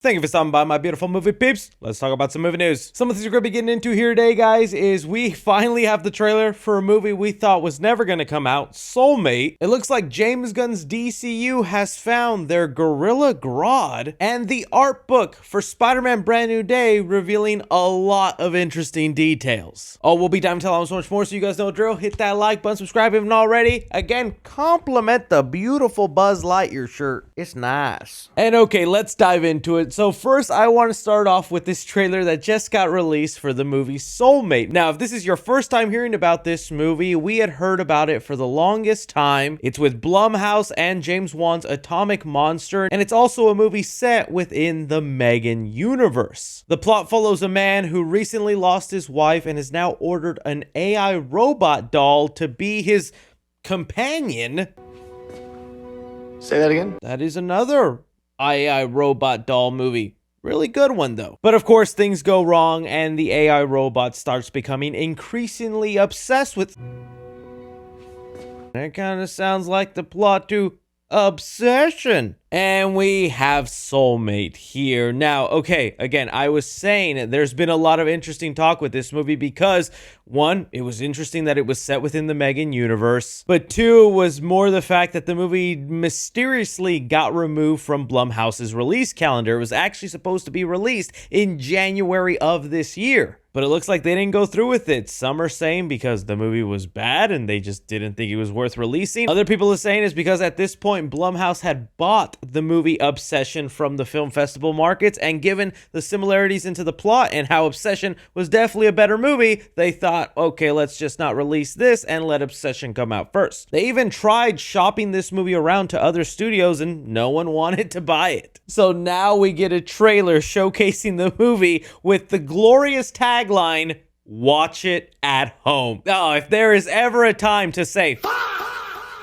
Thank you for stopping by, my beautiful movie peeps. Let's talk about some movie news. Some of the things we're going to be getting into here today, guys, is we finally have the trailer for a movie we thought was never going to come out, Soulmate. It looks like James Gunn's DCU has found their gorilla Grodd, and the art book for Spider-Man Brand New Day revealing a lot of interesting details. Oh, we'll be diving into so much more, so you guys know the drill. Hit that like button, subscribe if you haven't already. Again, compliment the beautiful Buzz Lightyear shirt. It's nice. And okay, let's dive into it. So first, I want to start off with this trailer that just got released for the movie Soulmate. Now, if this is your first time hearing about this movie, we had heard about it for the longest time. It's with Blumhouse and James Wan's Atomic Monster, and it's also a movie set within the Megan universe. The plot follows a man who recently lost his wife and has now ordered an AI robot doll to be his companion. Say that again? That is another AI robot doll movie. Really good one, though. But of course, things go wrong, and the AI robot starts becoming increasingly obsessed with... That kind of sounds like the plot to Obsession. And we have Soulmate here. Now, okay, again, I was saying there's been a lot of interesting talk with this movie because, one, it was interesting that it was set within the Megan universe, but two was more the fact that the movie mysteriously got removed from Blumhouse's release calendar. It was actually supposed to be released in January of this year, but it looks like they didn't go through with it. Some are saying because the movie was bad and they just didn't think it was worth releasing. Other people are saying it's because at this point, Blumhouse had bought the movie Obsession from the film festival markets, and given the similarities into the plot and how Obsession was definitely a better movie, they thought, okay, let's just not release this and let Obsession come out first. They even tried shopping this movie around to other studios and no one wanted to buy it. So now we get a trailer showcasing the movie with the glorious tagline, "Watch it at home." Oh, if there is ever a time to say,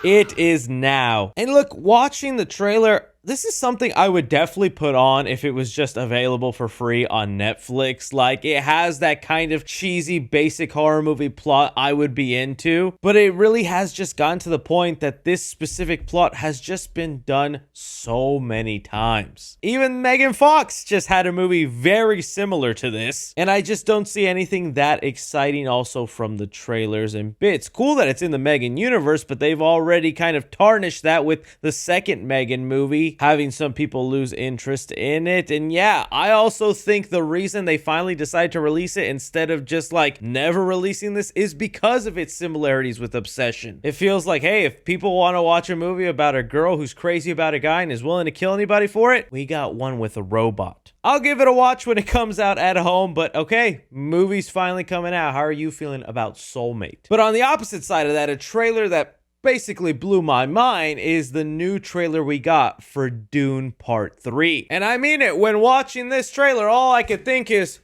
it is now. And look, watching the trailer, this is something I would definitely put on if it was just available for free on Netflix. Like, it has that kind of cheesy, basic horror movie plot I would be into. But it really has just gotten to the point that this specific plot has just been done so many times. Even Megan Fox just had a movie very similar to this. And I just don't see anything that exciting also from the trailers and bits. Cool that it's in the Megan universe, but they've already kind of tarnished that with the second Megan movie, having some people lose interest in it. And yeah, I also think the reason they finally decided to release it instead of just like never releasing this is because of its similarities with Obsession. It feels like, hey, if people want to watch a movie about a girl who's crazy about a guy and is willing to kill anybody for it, we got one with a robot. I'll give it a watch when it comes out at home, but okay, movie's finally coming out. How are you feeling about Soulmate? But on the opposite side of that, a trailer that basically blew my mind is the new trailer we got for Dune Part 3. And I mean it, when watching this trailer, all I could think is...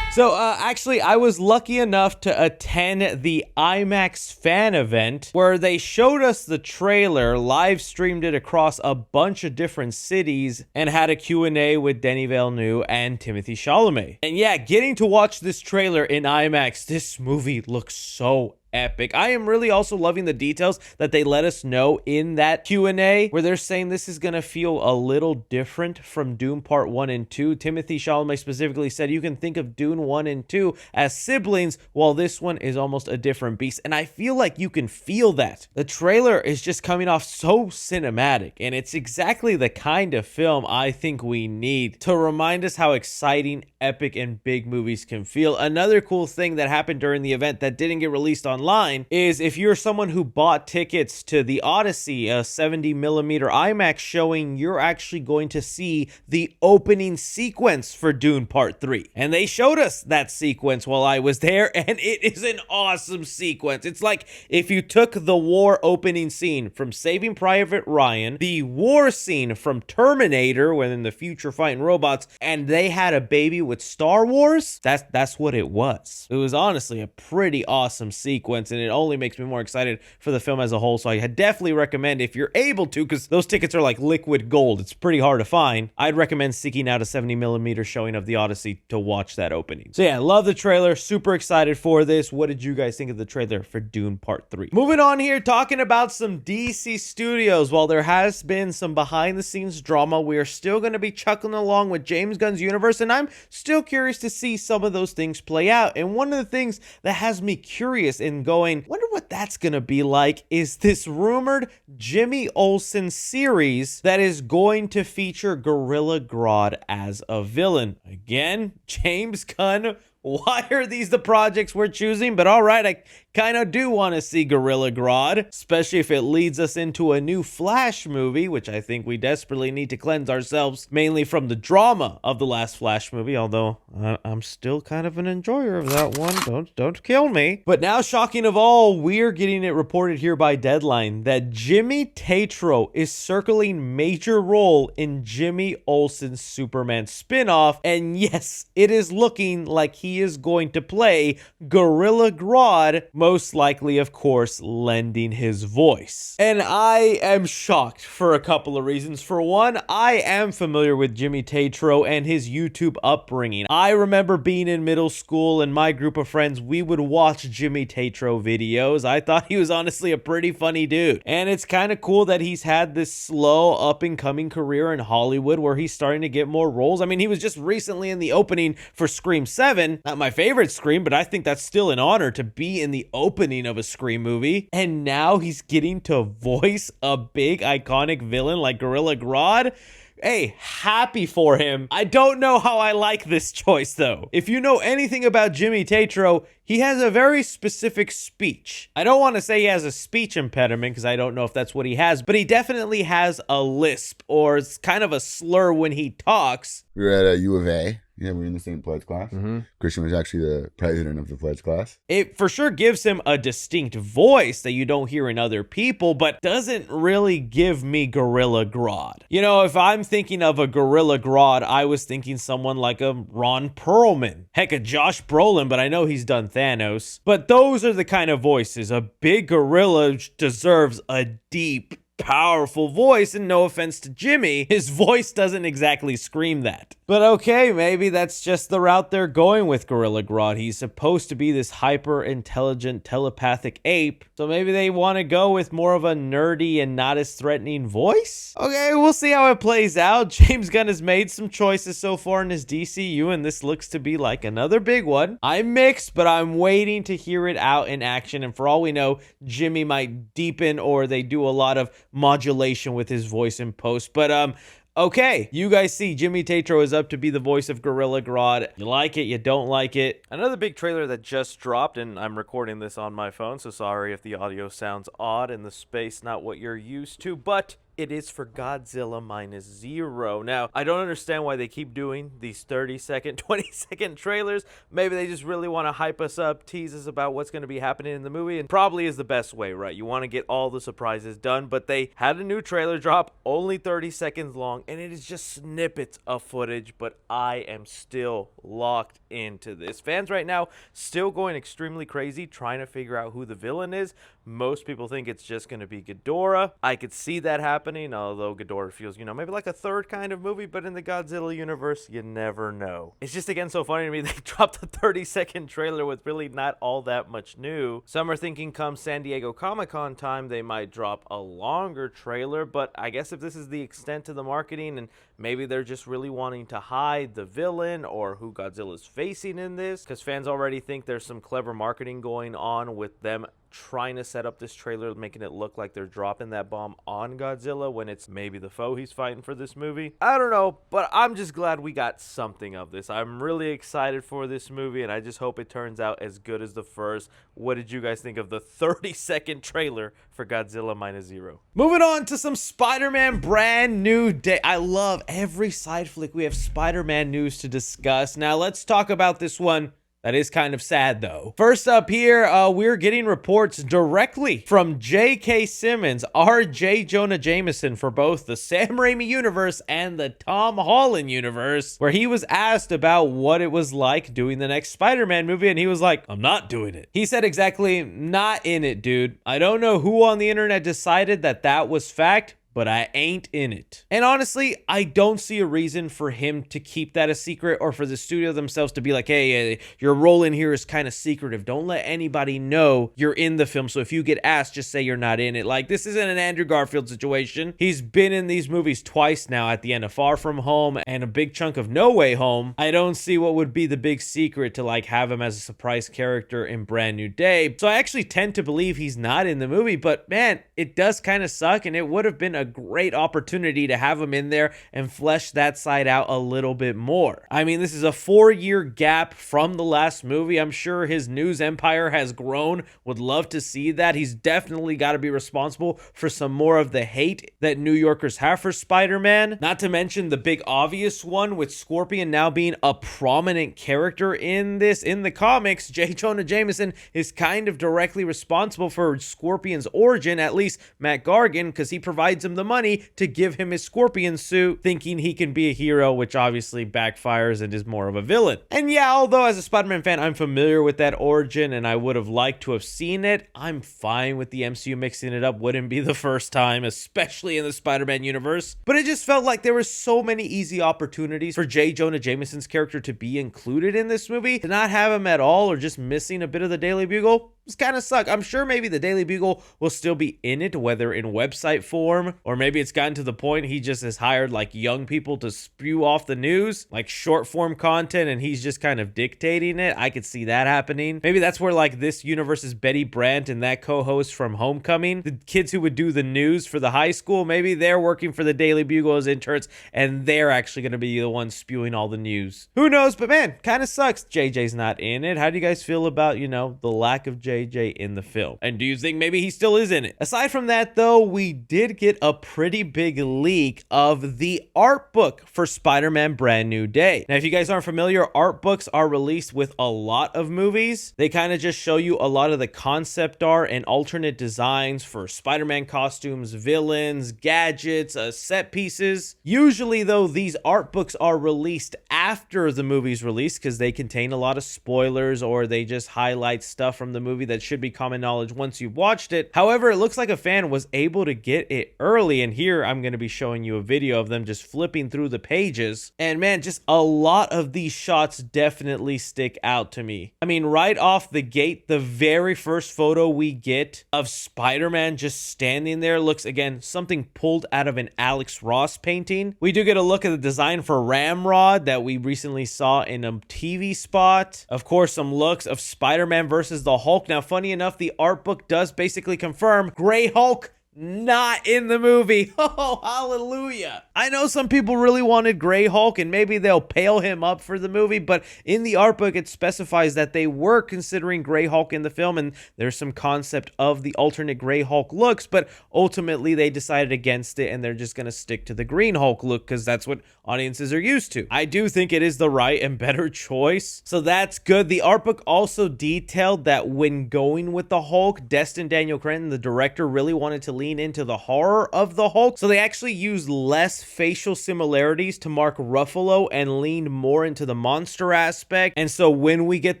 So, actually, I was lucky enough to attend the IMAX fan event where they showed us the trailer, live streamed it across a bunch of different cities, and had a Q&A with Denis Villeneuve and Timothée Chalamet. And yeah, getting to watch this trailer in IMAX, this movie looks so epic. I am really also loving the details that they let us know in that Q&A where they're saying this is going to feel a little different from Dune Part 1 and 2. Timothée Chalamet specifically said you can think of Dune 1 and 2 as siblings, while this one is almost a different beast. And I feel like you can feel that. The trailer is just coming off so cinematic, and it's exactly the kind of film I think we need to remind us how exciting, epic, and big movies can feel. Another cool thing that happened during the event that didn't get released online is if you're someone who bought tickets to the Odyssey, a 70mm IMAX showing, you're actually going to see the opening sequence for Dune Part 3. And they showed us that sequence while I was there, and it is an awesome sequence. It's like if you took the war opening scene from Saving Private Ryan, the war scene from Terminator, when in the future fighting robots, and they had a baby with Star Wars. That's what it was. It was honestly a pretty awesome sequence. sequence, and it only makes me more excited for the film as a whole. So I definitely recommend, if you're able to, because those tickets are like liquid gold, it's pretty hard to find, I'd recommend seeking out a 70mm showing of the Odyssey to watch that opening. So yeah, love the trailer, super excited for this. What did you guys think of the trailer for Dune Part 3? Moving on here, talking about some DC Studios. While there has been some behind the scenes drama, we are still going to be chuckling along with James Gunn's universe, and I'm still curious to see some of those things play out. And one of the things that has me curious and going, wonder what that's going to be like, is this rumored Jimmy Olsen series that is going to feature Gorilla Grodd as a villain. Again, James Gunn, why are these the projects we're choosing? But all right, I kind of do want to see Gorilla Grodd, especially if it leads us into a new Flash movie, which I think we desperately need to cleanse ourselves mainly from the drama of the last Flash movie, although I'm still kind of an enjoyer of that one. Don't kill me. But now, shocking of all, we're getting it reported here by Deadline that Jimmy Tatro is circling major role in Jimmy Olsen's Superman spinoff, and yes, it is looking like he is going to play Gorilla Grodd, most likely, of course, lending his voice. And I am shocked for a couple of reasons. For one, I am familiar with Jimmy Tatro and his YouTube upbringing. I remember being in middle school and my group of friends, we would watch Jimmy Tatro videos. I thought he was honestly a pretty funny dude. And it's kind of cool that he's had this slow up and coming career in Hollywood where he's starting to get more roles. I mean, he was just recently in the opening for Scream 7. Not my favorite Scream, but I think that's still an honor to be in the opening of a Scream movie. And now he's getting to voice a big iconic villain like Gorilla Grodd. Hey, happy for him. I don't know how I like this choice, though. If you know anything about Jimmy Tatro, he has a very specific speech. I don't want to say he has a speech impediment because I don't know if that's what he has, but he definitely has a lisp, or it's kind of a slur when he talks. We were at a U of A. Yeah, we were in the same pledge class. Christian was actually the president of the pledge class. It for sure gives him a distinct voice that you don't hear in other people, but doesn't really give me Gorilla Grodd. You know, if I'm thinking of a Gorilla Grodd, I was thinking someone like a Ron Perlman. Heck, a Josh Brolin, but I know he's done Thanos. But those are the kind of voices. A big gorilla deserves a deep, powerful voice, and no offense to Jimmy, his voice doesn't exactly scream that. But okay, maybe that's just the route they're going with Gorilla Grodd. He's supposed to be this hyper-intelligent telepathic ape, so maybe they want to go with more of a nerdy and not as threatening voice? Okay, we'll see how it plays out. James Gunn has made some choices so far in his DCU, and this looks to be like another big one. I'm mixed, but I'm waiting to hear it out in action, and for all we know, Jimmy might deepen, or they do a lot of modulation with his voice in post. But okay, you guys see Jimmy Tatro is up to be the voice of Gorilla Grodd. You like it, you don't like it. Another big trailer that just dropped, and I'm recording this on my phone, so sorry if the audio sounds odd and the space not what you're used to, but it is for Godzilla Minus Zero. Now, I don't understand why they keep doing these 30-second, 20-second trailers. Maybe they just really want to hype us up, tease us about what's going to be happening in the movie, and probably is the best way, right? You want to get all the surprises done, but they had a new trailer drop, only 30 seconds long, and it is just snippets of footage, but I am still locked into this. Fans right now still going extremely crazy, trying to figure out who the villain is. Most people think it's just going to be Ghidorah. I could see that happening, although Ghidorah feels, you know, maybe like a third kind of movie, but in the Godzilla universe, you never know. It's just, again, so funny to me. They dropped a 30-second trailer with really not all that much new. Some are thinking come San Diego Comic-Con time, they might drop a longer trailer, but I guess if this is the extent of the marketing and maybe they're just really wanting to hide the villain or who Godzilla's facing in this, because fans already think there's some clever marketing going on with them trying to set up this trailer, making it look like they're dropping that bomb on Godzilla when it's maybe the foe he's fighting for this movie. I don't know, but I'm just glad we got something of this. I'm really excited for this movie, and I just hope it turns out as good as the first. What did you guys think of the 30-second trailer for Godzilla Minus Zero? Moving on to some Spider-Man brand new day. I love every side flick we have Spider-Man news to discuss. Now let's talk about this one That is kind of sad, though. First up here, we're getting reports directly from J.K. Simmons, our J. Jonah Jameson, for both the Sam Raimi universe and the Tom Holland universe, where he was asked about what it was like doing the next Spider-Man movie, and he was like, I'm not doing it. He said exactly, not in it, dude. I don't know who on the internet decided that that was fact, but I ain't in it. And honestly, I don't see a reason for him to keep that a secret, or for the studio themselves to be like, hey, your role in here is kind of secretive. Don't let anybody know you're in the film. So if you get asked, just say you're not in it. Like, this isn't an Andrew Garfield situation. He's been in these movies twice now, at the end of Far From Home and a big chunk of No Way Home. I don't see what would be the big secret to like have him as a surprise character in Brand New Day. So I actually tend to believe he's not in the movie, but man, it does kind of suck, and it would have been a great opportunity to have him in there and flesh that side out a little bit more. I mean, this is a 4-year gap from the last movie. I'm sure his news empire has grown. Would love to see that. He's definitely got to be responsible for some more of the hate that New Yorkers have for Spider-Man. Not to mention the big obvious one with Scorpion now being a prominent character in this. In the comics, J. Jonah Jameson is kind of directly responsible for Scorpion's origin, at least Matt Gargan, because he provides him the money to give him his Scorpion suit, thinking he can be a hero, which obviously backfires and is more of a villain. And yeah, although as a Spider-Man fan, I'm familiar with that origin and I would have liked to have seen it, I'm fine with the MCU mixing it up. Wouldn't be the first time, especially in the Spider-Man universe. But it just felt like there were so many easy opportunities for J. Jonah Jameson's character to be included in this movie. To not have him at all, or just missing a bit of the Daily Bugle, it's kind of suck. I'm sure maybe the Daily Bugle will still be in it, whether in website form, or maybe it's gotten to the point he just has hired like young people to spew off the news, like short form content, and he's just kind of dictating it. I could see that happening. Maybe that's where like this universe's Betty Brant and that co-host from Homecoming, the kids who would do the news for the high school, maybe they're working for the Daily Bugle as interns, and they're actually going to be the ones spewing all the news. Who knows? But man, kind of sucks JJ's not in it. How do you guys feel about, the lack of JJ in the film? And do you think maybe he still is in it? Aside from that, though, we did get a pretty big leak of the art book for Spider-Man Brand New Day. Now, if you guys aren't familiar, art books are released with a lot of movies. They kind of just show you a lot of the concept art and alternate designs for Spider-Man costumes, villains, gadgets, set pieces. Usually, though, these art books are released after the movie's release because they contain a lot of spoilers, or they just highlight stuff from the movie that should be common knowledge once you've watched it. However, it looks like a fan was able to get it early, and here I'm going to be showing you a video of them just flipping through the pages. And man, just a lot of these shots definitely stick out to me. I mean, right off the gate, the very first photo we get of Spider-Man just standing there looks, again, something pulled out of an Alex Ross painting. We do get a look at the design for Ramrod that we recently saw in a TV spot. Of course, some looks of Spider-Man versus the Hulk. Now, funny enough, the art book does basically confirm Gray Hulk not in the movie. Oh, hallelujah. I know some people really wanted Gray Hulk, and maybe they'll pale him up for the movie, but in the art book, it specifies that they were considering Gray Hulk in the film, and there's some concept of the alternate Gray Hulk looks, but ultimately they decided against it, and they're just going to stick to the Green Hulk look because that's what audiences are used to. I do think it is the right and better choice, so that's good. The art book also detailed that when going with the Hulk, Destin Daniel Cretton, the director, really wanted to lean into the horror of the Hulk, so they actually used less facial similarities to Mark Ruffalo and leaned more into the monster aspect. And so when we get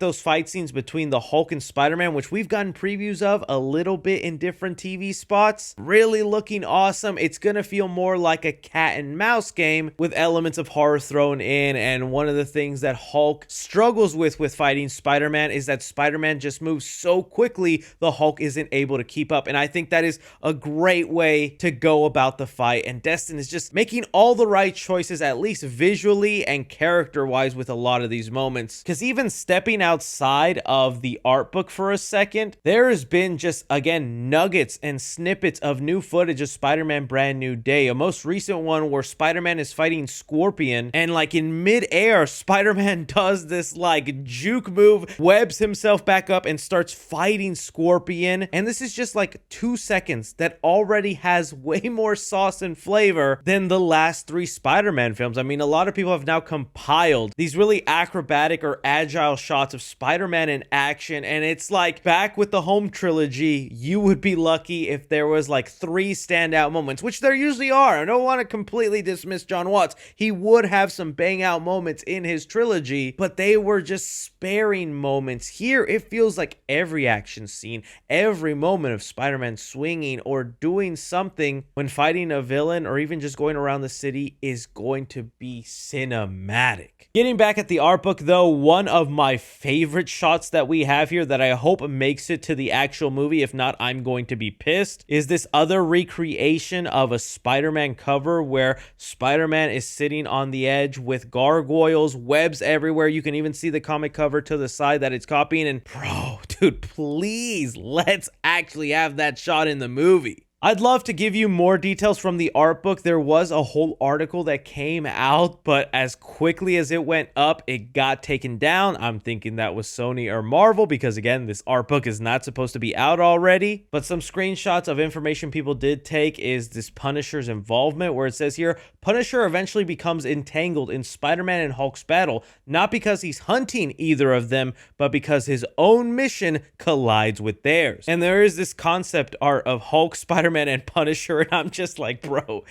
those fight scenes between the Hulk and Spider-Man, which we've gotten previews of a little bit in different TV spots, really looking awesome. It's gonna feel more like a cat and mouse game with elements of horror thrown in. And one of the things that Hulk struggles with fighting Spider-Man is that Spider-Man just moves so quickly the Hulk isn't able to keep up. And I think that is a great way to go about the fight, and Destin is just making all the right choices, at least visually and character-wise, with a lot of these moments. Because even stepping outside of the art book for a second, there has been just, again, nuggets and snippets of new footage of Spider-Man Brand New Day. A most recent one where Spider-Man is fighting Scorpion, and like in mid-air, Spider-Man does this like juke move, webs himself back up and starts fighting Scorpion, and this is just like 2 seconds that already has way more sauce and flavor than the last 3 Spider-Man films. I mean, a lot of people have now compiled these really acrobatic or agile shots of Spider-Man in action, and it's like back with the home trilogy, you would be lucky if there was like 3 standout moments, which there usually are. I don't want to completely dismiss John Watts. He would have some bang out moments in his trilogy, but they were just sparing moments. Here, it feels like every action scene, every moment of Spider-Man swinging or doing something when fighting a villain or even just going around the city is going to be cinematic. Getting back at the art book though, one of my favorite shots that we have here that I hope makes it to the actual movie, if not I'm going to be pissed, is this other recreation of a Spider-Man cover where Spider-Man is sitting on the edge with gargoyles, webs everywhere. You can even see the comic cover to the side that it's copying, and bro, dude, please, let's actually have that shot in the movie. I'd love to give you more details from the art book. There was a whole article that came out, but as quickly as it went up, it got taken down. I'm thinking that was Sony or Marvel because, again, this art book is not supposed to be out already. But some screenshots of information people did take is this Punisher's involvement, where it says here, Punisher eventually becomes entangled in Spider-Man and Hulk's battle, not because he's hunting either of them, but because his own mission collides with theirs. And there is this concept art of Hulk, Spider-Man, and Punisher, and I'm just like, bro,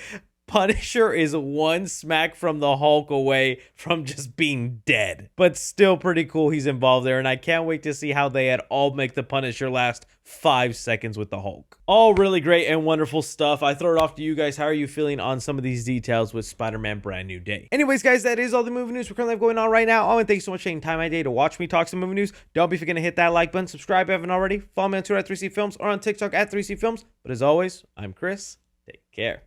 Punisher is one smack from the Hulk away from just being dead, but still pretty cool he's involved there, and I can't wait to see how they had all make the Punisher last 5 seconds with the Hulk. All really great and wonderful stuff. I throw it off to you guys. How are you feeling on some of these details with Spider-Man Brand New Day? Anyways, guys, that is all the movie news we're currently going on right now. Oh, and thanks so much for taking time out of my day to watch me talk some movie news. Don't be forgetting to hit that like button, subscribe if you haven't already, follow me on Twitter at 3C Films or on TikTok at 3C Films. But as always, I'm Chris. Take care.